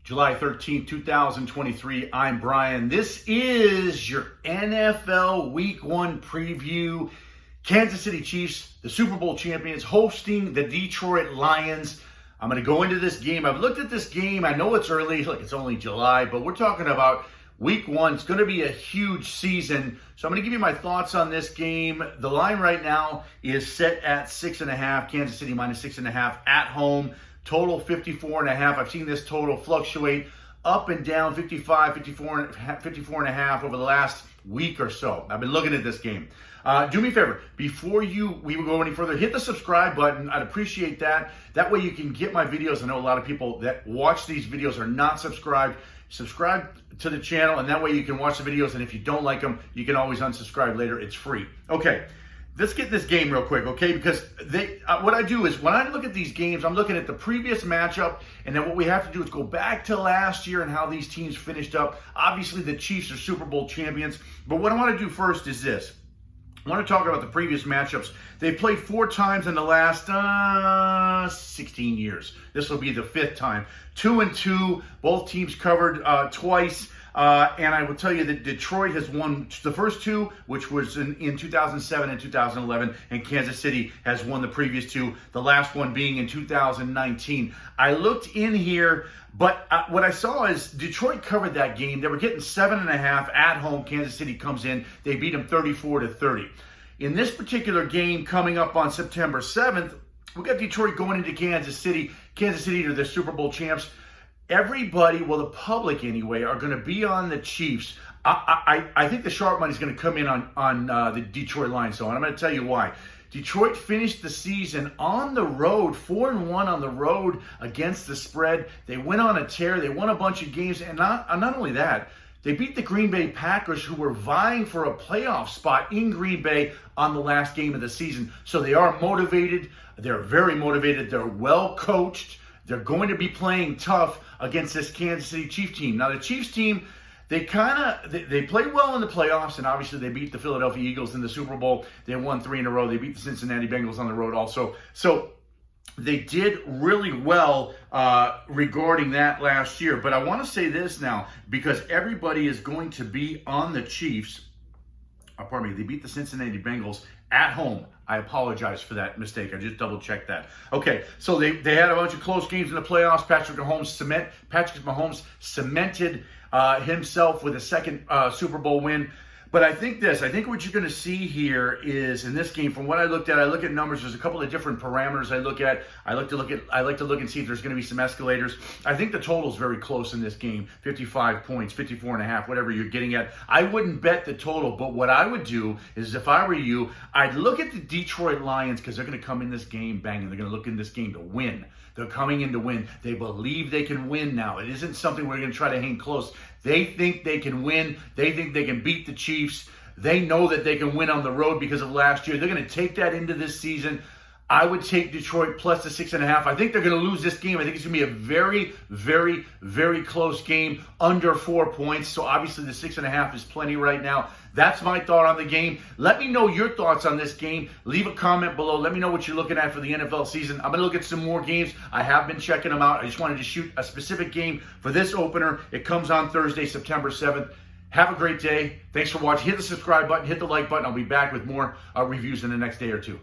July 13th, 2023. I'm Brian. This is your NFL Week 1 preview. Kansas City Chiefs, the Super Bowl champions, hosting the Detroit Lions. I'm going to go into this game. I've looked at this game. I know it's early, like it's only July, but we're talking about Week 1. It's going to be a huge season. So I'm going to give you my thoughts on this game. The line right now is set at 6.5. Kansas City minus 6.5 at home. Total 54.5. I've seen this total fluctuate up and down 55, 54.5 over the last week or so. I've been looking at this game. Do me a favor, before we go any further, hit the subscribe button. I'd appreciate that. That way you can get my videos. I know a lot of people that watch these videos are not subscribed. Subscribe to the channel, and that way you can watch the videos, and if you don't like them, you can always unsubscribe later. It's free. Okay. Let's get this game real quick, okay? Because what I do is when I look at these games, I'm looking at the previous matchup, and then what we have to do is go back to last year and how these teams finished up. Obviously, the Chiefs are Super Bowl champions, but what I want to do first is this. I want to talk about the previous matchups. They've played 4 times in the last 16 years. This will be the 5th time. 2-2. Both teams covered twice. And I will tell you that Detroit has won the first 2, which was in 2007 and 2011, and Kansas City has won the previous 2, the last one being in 2019. I looked in here, but what I saw is Detroit covered that game. They were getting 7.5 at home. Kansas City comes in. They beat them 34-30. In this particular game coming up on September 7th, we got Detroit going into Kansas City. Kansas City are the Super Bowl champs. Everybody, well, the public anyway, are going to be on the Chiefs. I think the sharp money is going to come in on the Detroit Lions, so, and I'm going to tell you why. Detroit finished the season on the road, 4-1 on the road against the spread. They went on a tear. They won a bunch of games, and not only that, they beat the Green Bay Packers, who were vying for a playoff spot in Green Bay on the last game of the season. So they are motivated. They're very motivated. They're well coached. They're going to be playing tough against this Kansas City Chiefs team. Now, the Chiefs team, they played well in the playoffs, and obviously they beat the Philadelphia Eagles in the Super Bowl. They won 3 in a row. They beat the Cincinnati Bengals on the road also. So they did really well regarding that last year. But I want to say this now, because everybody is going to be on the Chiefs. Pardon me, they beat the Cincinnati Bengals at home. I apologize for that mistake. I just double-checked that. Okay, so they had a bunch of close games in the playoffs. Patrick Mahomes cemented himself with a second Super Bowl win. But I think what you're going to see here is in this game, from what I look at numbers. There's a couple of different parameters I look at. I like to look and see if there's going to be some escalators. I think the total is very close in this game, 55 points, 54.5, whatever you're getting at. I wouldn't bet the total, but what I would do is, if I were you, I'd look at the Detroit Lions, because they're going to come in this game banging. They're going to look in this game to win. They're coming in to win. They believe they can win now. It isn't something we're going to try to hang close. They think they can win. They think they can beat the Chiefs. They know that they can win on the road because of last year. They're going to take that into this season. I would take Detroit plus the 6.5. I think they're going to lose this game. I think it's going to be a very, very, very close game, under 4 points. So obviously the 6.5 is plenty right now. That's my thought on the game. Let me know your thoughts on this game. Leave a comment below. Let me know what you're looking at for the NFL season. I'm going to look at some more games. I have been checking them out. I just wanted to shoot a specific game for this opener. It comes on Thursday, September 7th. Have a great day. Thanks for watching. Hit the subscribe button. Hit the like button. I'll be back with more reviews in the next day or two.